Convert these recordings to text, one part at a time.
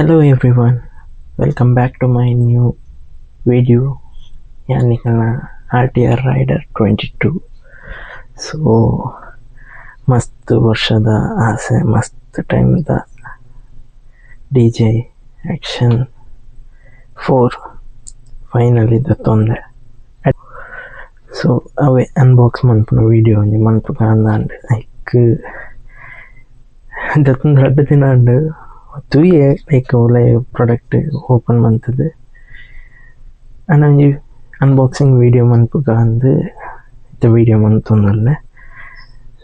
Hello everyone, welcome back to my new video. ಯಾನಿಕಲ್ನ RTR Rider 22. So ಮಸ್ತ್ ವರ್ಷದ ಆಸೆ, ಮಸ್ತ್ ಟೈಮ್ದ DJ Action 4 ಫೈನಲಿ ದತ್ತೊಂದೆ. ಸೊ ಅವೇ ಅನ್ಬಾಕ್ಸ್ ಮನ್ಪುನ ವೀಡಿಯೋ ಒಂಜಿ ಮನ್ಪು ಕಾಂದಾಂಡ್ ಲೈಕ್ ದತ್ತೊಂದು 2 ದಿನ ಅಂಡ್ ತುಯೆ ಲೈಕ್ ಒಳ್ಳೆ ಪ್ರಾಡಕ್ಟ್ ಓಪನ್ ಮಂತದ್ದು ಅಣ್ಣ ಒಂಜಿ ಅನ್ಬಾಕ್ಸಿಂಗ್ ವೀಡಿಯೋ ಮನ್ಪುಗ ಅಂದು ಇತ್ತ ವೀಡಿಯೋ ಮಂತೊಂದುಲ್ಲೆ.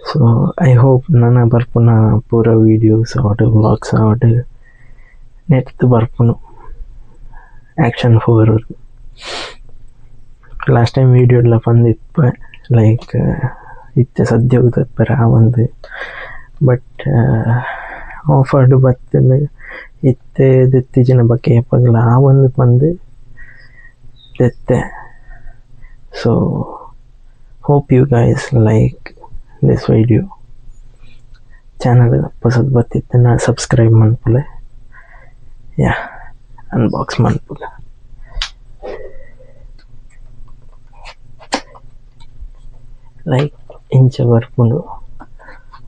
ಸೊ ಐ ಹೋಪ್ ನನ್ನ ಬರ್ಪುನ ಪೂರ ವೀಡಿಯೋಸ್ ಆಡ್ ವ್ಲಾಗ್ಸ್ ಆಡ್ ನೆಟ್ ಬರ್ಪುನು ಆ್ಯಕ್ಷನ್ 4 ಲಾಸ್ಟ್ ಟೈಮ್ ವೀಡಿಯೋ ಎಲ್ಲ ಬಂದಿತ್ತು ಲೈಕ್ ಇತ್ತೆ ಸದ್ಯ ಉದಪ್ಪರ ಒಂದು ಬಟ್ ಆಫರ್ಡ್ ಬತ್ತಲು ಇತ್ತೆ ದೆತ್ತಿಜಿನ ಬಗ್ಗೆ ಪಗಲ ಆ ಒಂದು ಬಂದು ದೆತ್ತೆ. So hope you guys like this video. Channel ಹೊಸದು ಬತ್ತಿತ್ತು ನಾ ಸಬ್ಸ್ಕ್ರೈಬ್ ಮನ್ಪುಲೆ. ಯಾ ಅನ್ಬಾಕ್ಸ್ ಮನ್ಪುಗ. ಲೈಕ್ ಇಂಚ ಬರ್ಪುಂಡು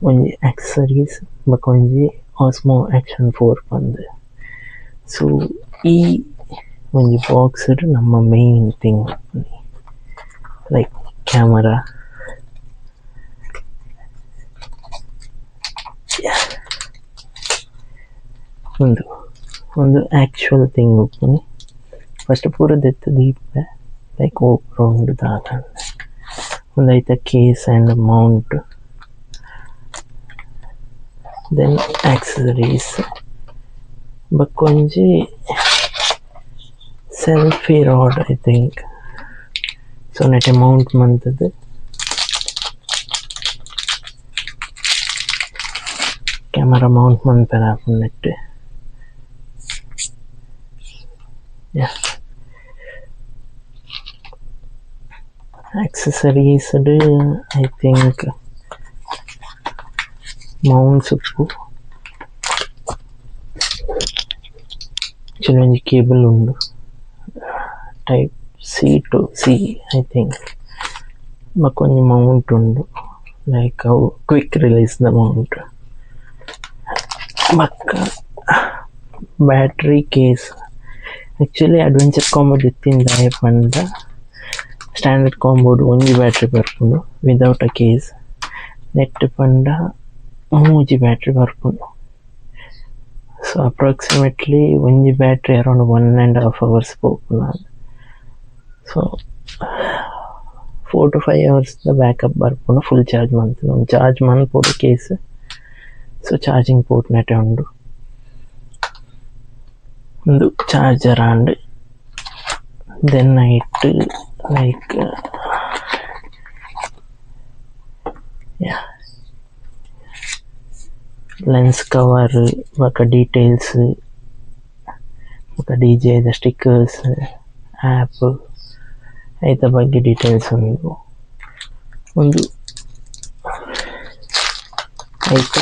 ಒಂಜಿ ಆಕ್ಸಸರೀಸ್ ಬೊಕ ಒಂಜಿ ಆಸ್ಮೋ ಆ್ಯಕ್ಷನ್ 4 ಬಂದು. ಸೊ ಈ ಒಂಜಿ ಬಾಕ್ಸ್ ನಮ್ಮ ಮೇನ್ ಥಿಂಗ್ ಲೈಕ್ ಕ್ಯಾಮರಾ, ಒಂದು ಆ್ಯಕ್ಚುಯಲ್ ಥಿಂಗ್ ಉಪ್ಪುನಿ ಫಸ್ಟ್ ಪೂರ ದೆತ್ತು ದೀಪೆ ಲೈಕ್ ಓಪರ್ ದಾದ ಒಂದು ಐತ case and mount, then accessories ಬಕ್ಕೊಂಜಿ selfie rod I think. So ನೆಟ್ಟೆ ಮೌಂಟ್ ಮಂತದ್ದು ಕ್ಯಾಮರಾ ಮೌಂಟ್ ಮನ್ಪೆರ ಆಪುಂಡು ನೆಟ್ಟೆ. ಆಕ್ಸಸರೀಸ್ ಐ ಥಿಂಕ್ ಮೌಂಟ್ಸ್ ಉಪ್ಪು ಆ್ಯಕ್ಚುಲಿ ಒಂಜಿ ಕೇಬಲ್ ಉಂಡು type C to C I think. ಮಕ್ಕೊಂಜಿ ಮೌಂಟ್ ಉಂಡು ಲೈಕ್ ಅವು ಕ್ವಿಕ್ ರಿಲೀಸ್ ದ ಮೌಂಟ್. ಬಕ್ಕ ಬ್ಯಾಟ್ರಿ ಕೇಸ್ ಆ್ಯಕ್ಚುಲಿ ಅಡ್ವೆಂಚರ್ ಕಾಂಬೋಡ್ ಇತ್ತಿಂದ ಪಂಡ ಸ್ಟ್ಯಾಂಡರ್ಡ್ ಕಾಂಬೋಡ್ ಒಂಜಿ ಬ್ಯಾಟ್ರಿ ಬರ್ಪುಂಡು ವಿದೌಟ್ ಅ ಕೇಸ್. ನೆಟ್ ಪಂಡ 3 ಬ್ಯಾಟ್ರಿ ಬರ್ಪುಂಡು. ಸೊ ಅಪ್ರಾಕ್ಸಿಮೇಟ್ಲಿ ಒಂಜಿ ಬ್ಯಾಟ್ರಿ ಅರೌಂಡ್ 1.5 hours ಪೋಪುನ. ಸೊ 4 to 5 hours ಬ್ಯಾಕಪ್ ಬರ್ಪುಂಡು ಫುಲ್ ಚಾರ್ಜ್ ಮಂತುಂಡು. ಚಾರ್ಜ್ ಮನ್ಪೋಡು ಕೇಸ್. ಸೊ ಚಾರ್ಜಿಂಗ್ ಪೋರ್ಟ್ ನೆಟೆ ಉಂಡು, ಒಂದು charger and then night like lens cover ಬೊಕ ಡೀಟೇಲ್ಸ್ ಬೊಕ DJದ ಸ್ಟಿಕ್ಕರ್ಸ್ ಆ್ಯಪ್ ಐತ ಬಗ್ಗೆ ಡೀಟೇಲ್ಸ್ ಉಂಡು. ಒಂದು ಐತ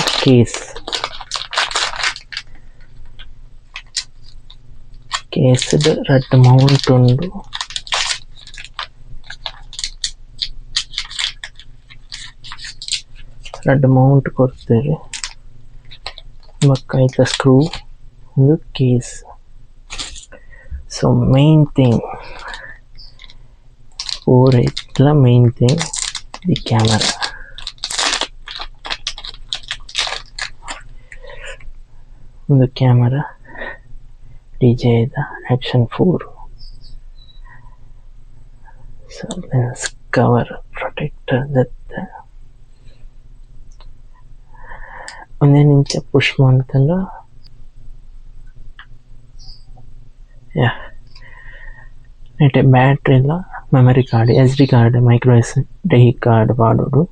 ಕೇಸ್ಡ್ ರಡ್ಡ್ ಮೌಂಟ್ ಉಂಡು. ರಡ್ಡ್ ಮೌಂಟ್ ಕೊಡ್ತೇವೆ ಬೊಕ್ಕ ಐತ ಸ್ಕ್ರೂ ಒಂದು case. So main thing for ಐತಲ ಮೇನ್ ಥಿಂಗ್ ದಿ ಕ್ಯಾಮರಾ. ಒಂದು ಕ್ಯಾಮರಾ DJದ action 4. So lens cover protector ದತ್ತ ಒಂದೇ ನಿಂಚ ಪುಷ್ ಮಾಡ್ತಂಡ. ನೆಟ್ಟೆ ಬ್ಯಾಟ್ರಿ ಇಲ್ಲ, memory card, SD card, micro SD card ಪಾಡೋಡು.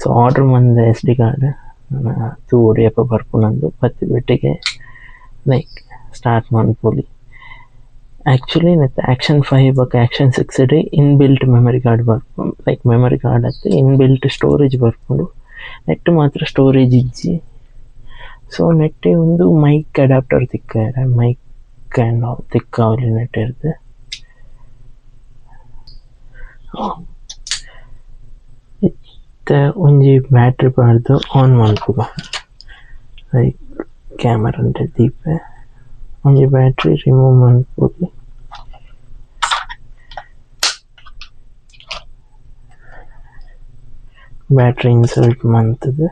ಸೊ ಆರ್ಡ್ರ್ ಮಂದ SD ಕಾರ್ಡ್ ತೂಡು ಎಪ್ಪ ಬರ್ಪುನಂದು ಪತ್ತಿ ಬಿಟ್ಟಿಗೆ ಲೈಕ್ ಸ್ಟಾರ್ಟ್ ಮನ್ಪೊಲಿ. ಆ್ಯಕ್ಚುಲಿ ನೆತ್ತೆ ಆ್ಯಕ್ಷನ್ 5 ಬೊಕ ಆ್ಯಕ್ಷನ್ 6 ಇನ್ಬಿಲ್ಟ್ ಮೆಮರಿ ಕಾರ್ಡ್ ಬರ್ಪು ಲೈಕ್ ಮೆಮರಿ ಕಾರ್ಡ್ ಅತ್ತೆ ಇನ್ಬಿಲ್ಟ್ ಸ್ಟೋರೇಜ್ ಬರ್ಪುಂಡು. ನೆಟ್ ಮಾತ್ರ ಸ್ಟೋರೇಜ್ ಇಜ್ಜಿ ಸೊ ನೆಟ್ಟೆ ಒಂದು ಮೈಕ್ ಅಡಾಪ್ಟರ್ ತಿಕ್ಕಾರೆ, ಮೈಕ್ ಆ್ಯಂಡ್ ಆಲ್ ತಿಕ್ಕಾವಲಿ ನೆಟ್ಟೆ ಇರುತ್ತೆ. ಇತ್ತೆ ಒಂಜಿ ಬ್ಯಾಟ್ರಿ ಪಾಡ್ದು ಆನ್ ಮಲ್ಪುಗ, ಲೈಕ್ ಕ್ಯಾಮರಾ ಅಂದರೆ ದೀಪೆ ಒಂಜಿ ಬ್ಯಾಟ್ರಿ ರಿಮೂವ್ ಮಲ್ಪುಗ. ಬ್ಯಾಟ್ರಿ ಇನ್ಸರ್ಟ್ ಮಂತದ್ದು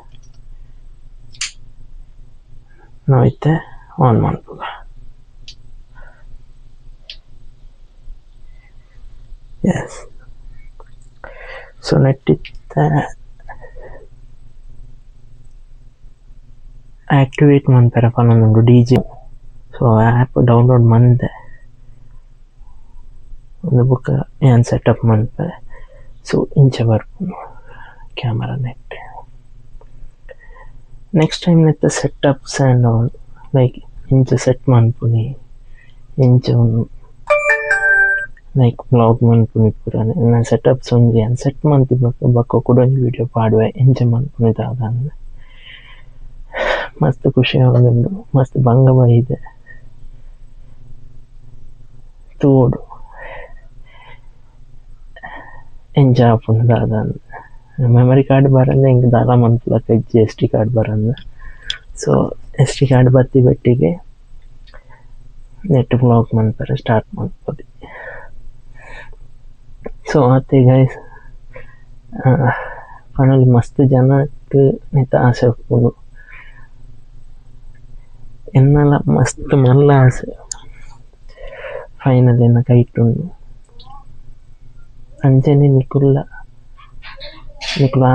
ನಾವಿತ್ತೆ ಆನ್ ಮಲ್ಪುಗ. ಎಸ್, ಸೊ ನೆಟ್ಟಿತ್ತ ಆಕ್ಟಿವೇಟ್ ಮನ್ಪೆರ ಪನ್ನೊಂದುಂಡು ಡಿಜೆ. ಸೊ ಆ್ಯಪ್ ಡೌನ್ಲೋಡ್ ಮಂದೆ ಒಂದು ಬುಕ್ ಏನು ಸೆಟಪ್ ಮನ್ಪೆ. ಸೊ ಇಂಚೆ ಬರ್ಪುನು ಕ್ಯಾಮರಾ ನೆಟ್. ನೆಕ್ಸ್ಟ್ ಟೈಮ್ ನೆತ್ತ ಸೆಟಪ್ಸ್ ಆ್ಯಂಡ್ ಆಲ್ ಲೈಕ್ ಇಂಚೆ ಸೆಟ್ ಮನ್ಪುನಿ, ಇಂಚೆ ಲೈಕ್ ವ್ಲಾಗ್ ಮನ್ಪುನಿ ಪೂರನೆ ನಾನು ಸೆಟಪ್ಸ್ ಒಂಜಿ ಸೆಟ್ ಮನ್ಪಿ ಬಕ್ಕ ಕುಡೊಂಜಿ ವೀಡಿಯೋ ಪಾಡುವೆ ಎಂಚೆ ಮನ್ಪುನಿ ದಾದ ಅಂದೆ ಮಸ್ತ್ ಖುಷಿ ಆಗುಂಡು, ಮಸ್ತ್ ಬಂಗ ಬೈದೆ ತೋಡು ಎಂಜಾಯ್ ಆಪುಂಡು ದಾದ ಅಂದೆ. ಮೆಮರಿ ಕಾರ್ಡ್ ಬರಂದೆ ಹಿಂಗೆ ದಾದ ಮನ್ಪುಲಕ್ಕ ಇಜ್ಜಿ SD ಕಾರ್ಡ್ ಬರಂದ. ಸೊ SD ಕಾರ್ಡ್ ಬತ್ತಿ ಬೆಟ್ಟಿಗೆ ನೆಟ್ ವ್ಲಾಗ್ ಮನ್ಪರೆ ಸ್ಟಾರ್ಟ್ ಮನ್ಪೊಲಿ. ಸೊ ಆತೆ ಗೈಸ್ ಪನೊಲಿ ಮಸ್ತ್ ಜನಕ್ಕೆ ನೆತ್ತ ಆಸೆ ಉಪ್ಪುಂಡು, ಎನ್ನಲ ಮಸ್ತ್ ಮಲ್ಲ ಆಸೆ ಫೈನಲ್ ಎನ್ನ ಕೈಟುಂಡು. ಅಂಚನೆ ನಿಕುಲ್ಲ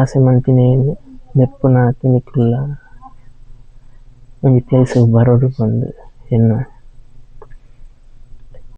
ಆಸೆ ಮಲ್ತಿನೇನು ನೆಪ್ಪುನಾತು ನಿಕುಲ್ಲ ಒಂಜಿ ಪ್ಲೇಸಿಗೆ ಬರೋಡು ಬಂದು ಎನ್ನ